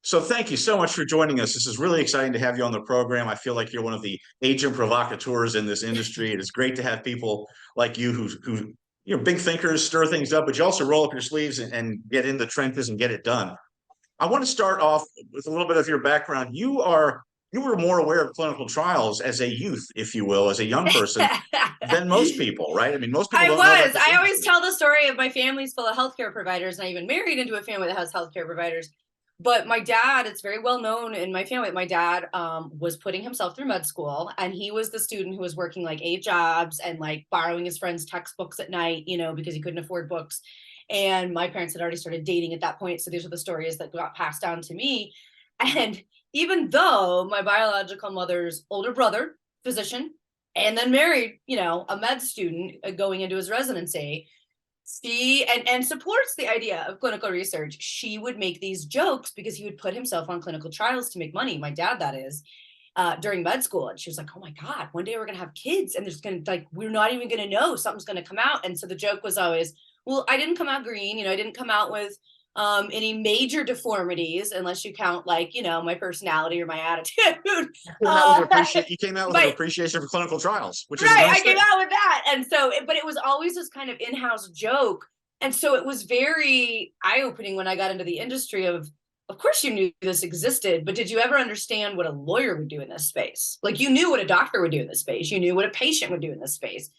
So thank you so much for joining us. This is really exciting to have you on the program. I feel like you're one of the agent provocateurs in this industry. It is great to have people like you who big thinkers, stir things up, but you also roll up your sleeves and get in the trenches and get it done. I want to start off with a little bit of your background. You were more aware of clinical trials as a youth, if you will, as a young person than most people, right? I mean, most people I don't know about was. this I always industry. tell the story of my family's full of healthcare providers, and I even married into a family that has healthcare providers. But my dad, it's very well known in my family. My dad was putting himself through med school, and he was the student who was working like 8 jobs and like borrowing his friends' textbooks at night, because he couldn't afford books. And my parents had already started dating at that point. So these are the stories that got passed down to me. And even though my biological mother's older brother, physician, and then married, a med student going into his residency, she and supports the idea of clinical research. She would make these jokes because he would put himself on clinical trials to make money. My dad, that is, during med school. And she was like, oh my God, one day we're going to have kids and there's going to, like, we're not even going to know something's going to come out. And so the joke was always, well, I didn't come out green. I didn't come out with any major deformities, unless you count like, my personality or my attitude. uh, You came out with an but appreciation for clinical trials, which is a right, nice I came thing. out with that. And so, but it was always this kind of in-house joke. And so it was very eye-opening when I got into the industry of course you knew this existed, but did you ever understand what a lawyer would do in this space? Like, you knew what a doctor would do in this space. You knew what a patient would do in this space.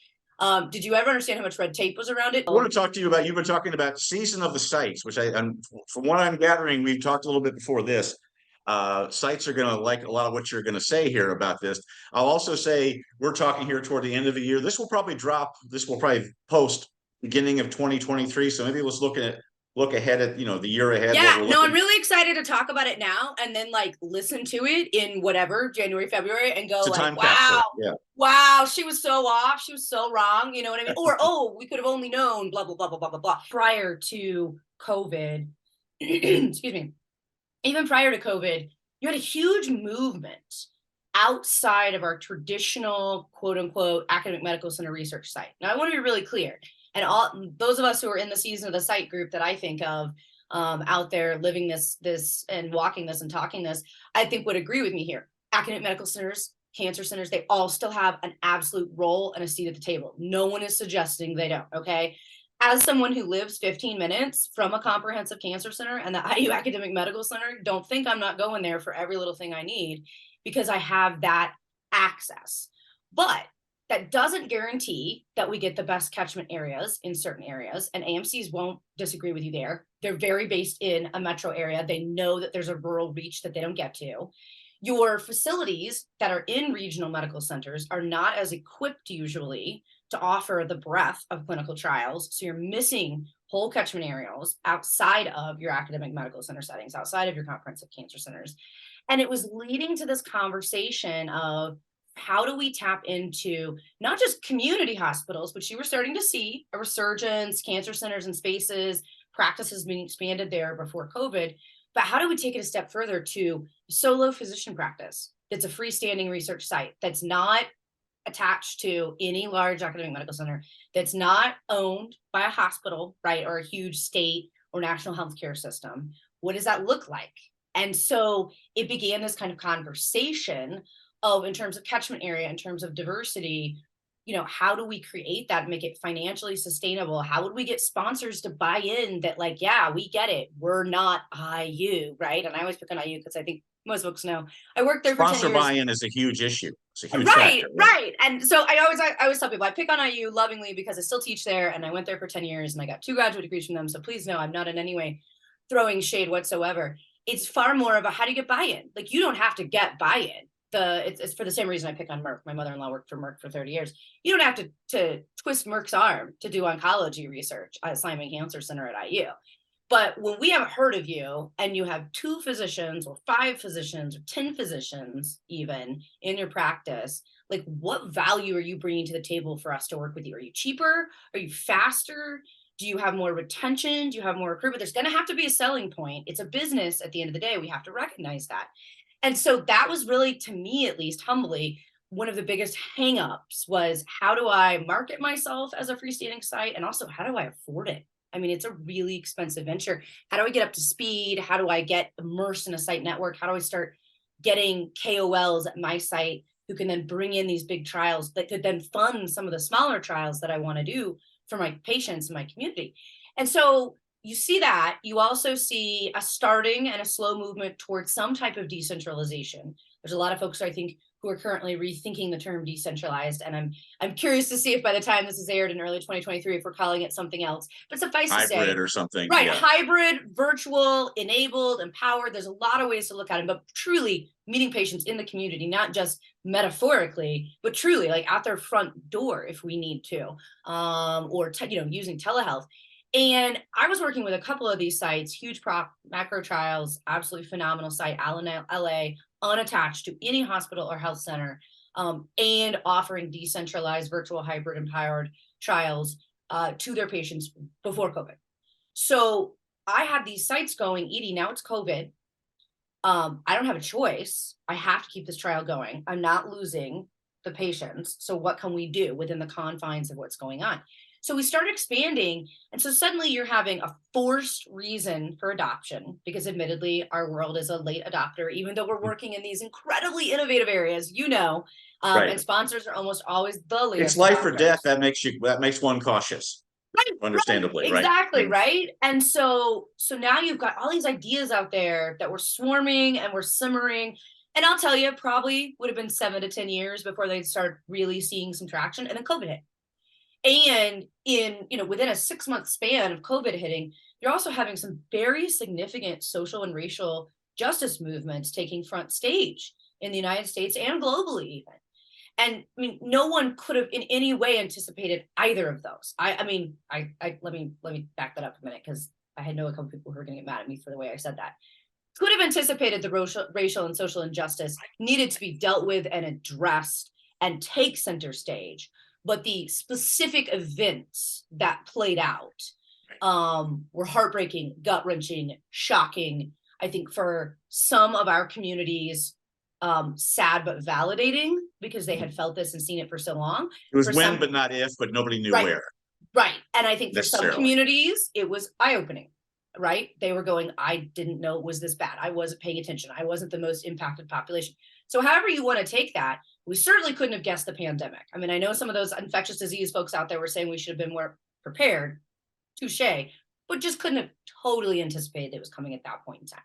Did you ever understand how much red tape was around it? I want to talk to you about, you've been talking about season of the sites, which from what I'm gathering, we've talked a little bit before this. Sites are going to like a lot of what you're going to say here about this. I'll also say we're talking here toward the end of the year. This will probably post beginning of 2023. So maybe let's look ahead at, the year ahead, what Yeah, we're no, I'm looking. really excited to talk about it now and then like listen to it in whatever January, February and go It's a like, time wow, capsule. Yeah. wow, she was so off, she was so wrong, you know what I mean? Or, oh, we could have only known blah, blah, blah, blah, blah, blah, blah. Prior to COVID, excuse me, even prior to COVID, you had a huge movement outside of our traditional quote unquote academic medical center research site. Now, I want to be really clear. And all those of us who are in the season of the site group that I think of, out there living this and walking this and talking this, I think would agree with me here. Academic medical centers, cancer centers, they all still have an absolute role and a seat at the table. No one is suggesting they don't, okay? As someone who lives 15 minutes from a comprehensive cancer center and the IU Academic Medical Center, don't think I'm not going there for every little thing I need, because I have that access. But that doesn't guarantee that we get the best catchment areas in certain areas, and AMCs won't disagree with you there. They're very based in a metro area. They know that there's a rural reach that they don't get to. Your facilities that are in regional medical centers are not as equipped usually to offer the breadth of clinical trials. So you're missing whole catchment areas outside of your academic medical center settings, outside of your comprehensive cancer centers. And it was leading to this conversation of, how do we tap into not just community hospitals, which you were starting to see a resurgence, cancer centers and spaces, practices being expanded there before COVID, but how do we take it a step further to solo physician practice that's a freestanding research site, that's not attached to any large academic medical center, that's not owned by a hospital, right, or a huge state or national healthcare system? What does that look like? And so it began this kind of conversation of, in terms of catchment area, in terms of diversity, how do we create that and make it financially sustainable? How would we get sponsors to buy in that, like, yeah, we get it, we're not IU, right? And I always pick on IU because I think most folks know I worked there for 10 Sponsor years. buy-in is a huge issue. It's a huge Right, factor. Right? right. And so I always tell people I pick on IU lovingly because I still teach there and I went there for 10 years and I got 2 graduate degrees from them. So please know I'm not in any way throwing shade whatsoever. It's far more of a, how do you get buy-in? Like, you don't have to get buy-in. It's for the same reason I pick on Merck. My mother-in-law worked for Merck for 30 years. You don't have to twist Merck's arm to do oncology research at Simon Cancer Center at IU. But when we haven't heard of you and you have 2 physicians or 5 physicians or 10 physicians even in your practice, like, what value are you bringing to the table for us to work with you? Are you cheaper? Are you faster? Do you have more retention? Do you have more recruitment? There's going to have to be a selling point. It's a business at the end of the day. We have to recognize that. And so that was really, to me at least, humbly, one of the biggest hangups was, how do I market myself as a freestanding site? And also, how do I afford it I mean, it's a really expensive venture. How do I get up to speed? How do I get immersed in a site network? How do I start getting KOLs at my site who can then bring in these big trials that could then fund some of the smaller trials that I want to do for my patients in my community? And so you see that. You also see a starting and a slow movement towards some type of decentralization. There's a lot of folks, I think, who are currently rethinking the term decentralized. And I'm curious to see if by the time this is aired in early 2023, if we're calling it something else. But suffice to say, hybrid or something. right, Yeah. hybrid, virtual, enabled, empowered. There's a lot of ways to look at it, but truly meeting patients in the community, not just metaphorically, but truly like at their front door if we need to, or using telehealth. And I was working with a couple of these sites, huge macro trials, absolutely phenomenal site, LA, unattached to any hospital or health center, and offering decentralized virtual hybrid empowered trials to their patients before COVID. So I had these sites going, Edye, now it's COVID. I don't have a choice. I have to keep this trial going. I'm not losing the patients. So what can we do within the confines of what's going on? So we started expanding. And so suddenly you're having a forced reason for adoption, because admittedly, our world is a late adopter, even though we're working in these incredibly innovative areas, Right. and sponsors are almost always the latest. It's life or death. That makes one cautious. Right, understandably, right? Exactly, right? And so now you've got all these ideas out there that were swarming and were simmering. And I'll tell you, probably would have been 7 to 10 years before they'd start really seeing some traction. And then COVID hit. And within a 6-month span of COVID hitting, you're also having some very significant social and racial justice movements taking front stage in the United States and globally even. And I mean, no one could have in any way anticipated either of those. Let me back that up a minute, because I had know a couple people who were going to get mad at me for the way I said that. Could have anticipated the racial and social injustice needed to be dealt with and addressed and take center stage. But the specific events that played out were heartbreaking, gut-wrenching, shocking. I think for some of our communities, sad but validating, because they had felt this and seen it for so long. It was when, but not if, but nobody knew where. Right. And I think for some communities, it was eye-opening, right? They were going, I didn't know it was this bad. I wasn't paying attention. I wasn't the most impacted population. So however you want to take that, we certainly couldn't have guessed the pandemic. I mean, I know some of those infectious disease folks out there were saying we should have been more prepared, touche, but just couldn't have totally anticipated it was coming at that point in time.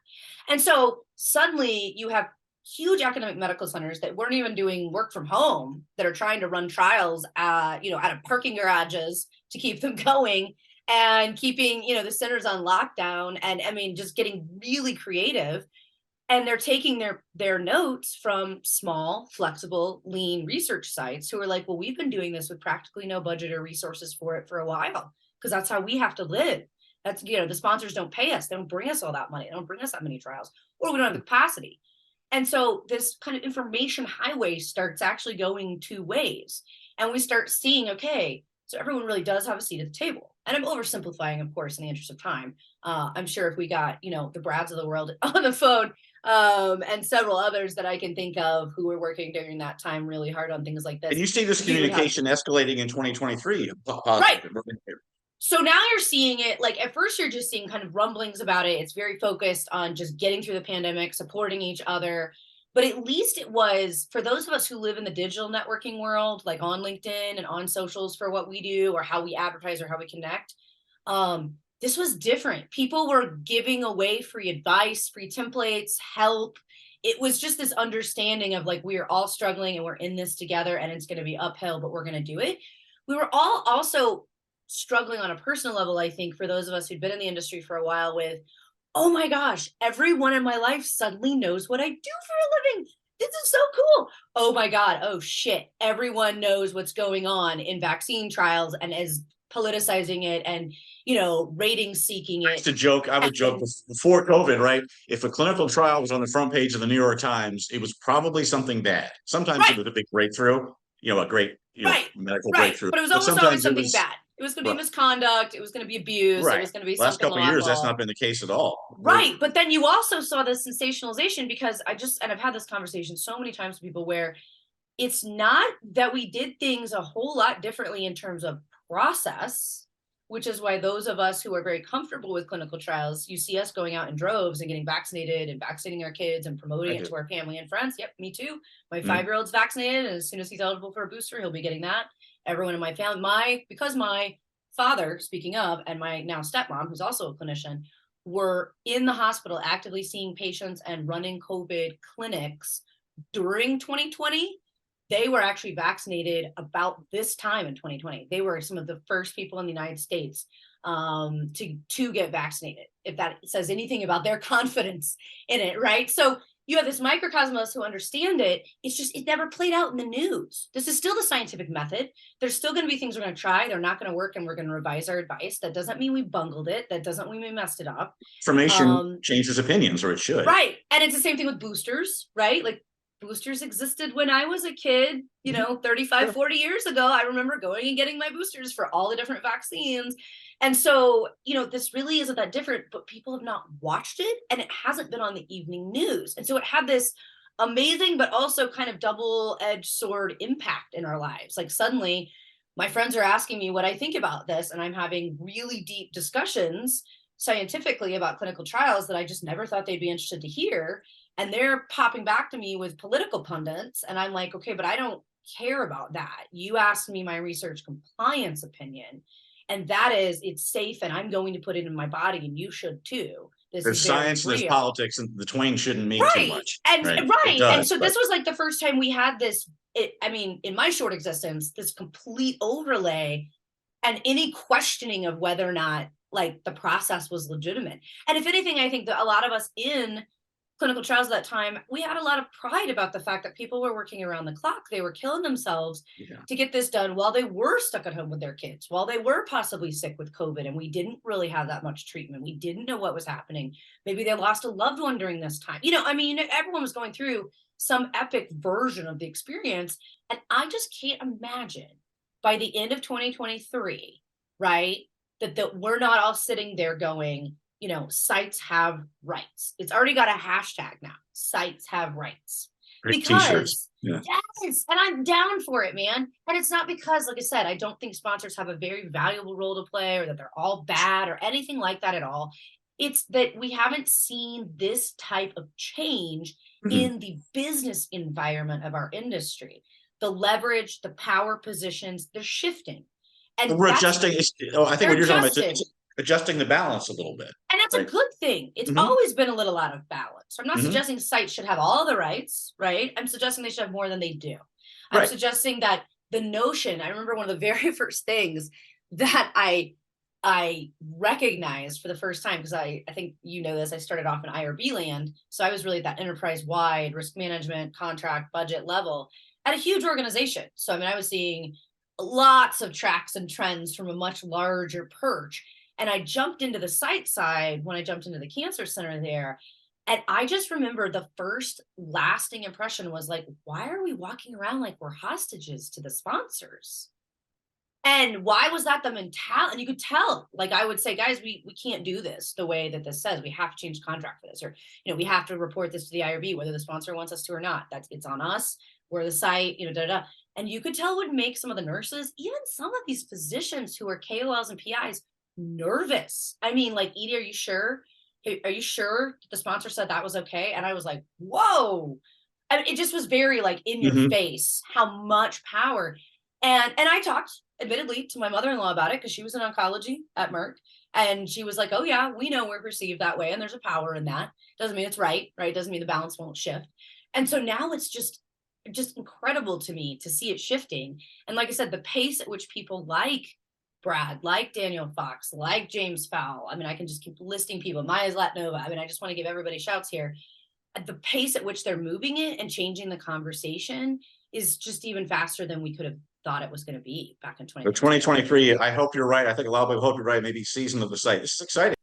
And so suddenly you have huge academic medical centers that weren't even doing work from home, that are trying to run trials, out of parking garages to keep them going, and keeping, the centers on lockdown. And I mean, just getting really creative. And they're taking their notes from small, flexible, lean research sites who are like, well, we've been doing this with practically no budget or resources for it for a while, because that's how we have to live. That's, the sponsors don't pay us. They don't bring us all that money. They don't bring us that many trials, or we don't have the capacity. And so this kind of information highway starts actually going 2 ways. And we start seeing, okay, so everyone really does have a seat at the table. And I'm oversimplifying, of course, in the interest of time. I'm sure if we got, the Brads of the world on the phone, and several others that I can think of who were working during that time really hard on things like this. And you see this communication escalating in 2023. Right. So now you're seeing it, like at first you're just seeing kind of rumblings about it. It's very focused on just getting through the pandemic, supporting each other. But at least it was, for those of us who live in the digital networking world, like on LinkedIn and on socials for what we do or how we advertise or how we connect, this was different. People were giving away free advice, free templates, help. It was just this understanding of like, we are all struggling and we're in this together and it's going to be uphill, but we're going to do it. We were all also struggling on a personal level, I think, for those of us who'd been in the industry for a while with, oh my gosh, everyone in my life suddenly knows what I do for a living. This is so cool. Oh my God. Oh shit. Everyone knows what's going on in vaccine trials and is politicizing it and, rating seeking it. It's a joke. I would joke before COVID, right? If a clinical trial was on the front page of the New York Times, it was probably something bad. Sometimes it was a big breakthrough, a great, medical breakthrough. But it was almost always something bad. It was going to be misconduct. It was going to be abuse. It was going to be last something couple of years, that's not been the case at all. Right. But then you also saw the sensationalization, because and I've had this conversation so many times with people where it's not that we did things a whole lot differently in terms of process. which is why those of us who are very comfortable with clinical trials, you see us going out in droves and getting vaccinated and vaccinating our kids and promoting it to our family and friends. Yep, me too. My 5-year-old's vaccinated, and as soon as he's eligible for a booster, he'll be getting that. Everyone in my family, because my father, speaking of, and my now stepmom, who's also a clinician, were in the hospital actively seeing patients and running COVID clinics during 2020. They were actually vaccinated about this time in 2020. They were some of the first people in the United States to get vaccinated, if that says anything about their confidence in it, right? So you have this microcosmos who understand it. It's just, it never played out in the news. This is still the scientific method. There's still going to be things we're going to try. They're not going to work, and we're going to revise our advice. That doesn't mean we bungled it. That doesn't mean we messed it up. Information changes opinions, or it should. Right. And it's the same thing with boosters, right? Like, boosters existed when I was a kid, 35, 40 years ago. I remember going and getting my boosters for all the different vaccines. And so, this really isn't that different, but people have not watched it, and it hasn't been on the evening news. And so it had this amazing, but also kind of double-edged sword impact in our lives. Like, suddenly my friends are asking me what I think about this, and I'm having really deep discussions scientifically about clinical trials that I just never thought they'd be interested to hear. And they're popping back to me with political pundits. And I'm like, okay, but I don't care about that. You asked me my research compliance opinion. And that is, it's safe, and I'm going to put it in my body, and you should too. There's science and there's politics, and the twain shouldn't meet too much. And and so this was like the first time we had this, in my short existence, this complete overlay and any questioning of whether or not like the process was legitimate. And if anything, I think that a lot of us in clinical trials at that time, we had a lot of pride about the fact that people were working around the clock. They were killing themselves to get this done while they were stuck at home with their kids, while they were possibly sick with COVID, and we didn't really have that much treatment. We didn't know what was happening. Maybe they lost a loved one during this time. Everyone was going through some epic version of the experience. And I just can't imagine by the end of 2023, right, that we're not all sitting there going, sites have rights. It's already got a hashtag now. Sites have rights. Great because t-shirts. Yeah. Yes, and I'm down for it, man. And it's not because, like I said, I don't think sponsors have a very valuable role to play, or that they're all bad, or anything like that at all. It's that we haven't seen this type of change in the business environment of our industry. The leverage, the power positions, they're shifting. And we're adjusting. I think what you're talking about is adjusting the balance a little bit. And that's a good thing. It's always been a little out of balance. I'm not suggesting sites should have all the rights, right? I'm suggesting they should have more than they do. I'm suggesting that the notion, I remember one of the very first things that I recognized for the first time, because I think this, I started off in IRB land. So I was really at that enterprise-wide risk management, contract, budget level at a huge organization. So, I was seeing lots of tracks and trends from a much larger perch. And I jumped into the site side when I jumped into the cancer center there. And I just remember the first lasting impression was like, why are we walking around like we're hostages to the sponsors? And why was that the mentality? And you could tell, like, I would say, guys, we can't do this the way that this says. We have to change contract for this, or, we have to report this to the IRB, whether the sponsor wants us to or not. It's on us. We're the site, And you could tell it would make some of the nurses, even some of these physicians who are KOLs and PIs, nervous. Like, Edye, are you sure? Are you sure the sponsor said that was okay? And I was like, whoa. It just was very like in your face, how much power. And I talked admittedly to my mother-in-law about it, because she was in oncology at Merck. And she was like, oh yeah, we know we're perceived that way. And there's a power in that. Doesn't mean it's right? Doesn't mean the balance won't shift. And so now it's just incredible to me to see it shifting. And like I said, the pace at which people like Brad, like Daniel Fox, like James Fowle. I can just keep listing people. Maya Zlatnova. I just want to give everybody shouts here. At the pace at which they're moving it and changing the conversation is just even faster than we could have thought it was going to be back in 2023. 2023. I hope you're right. I think a lot of people hope you're right. Maybe season of the site. This is exciting.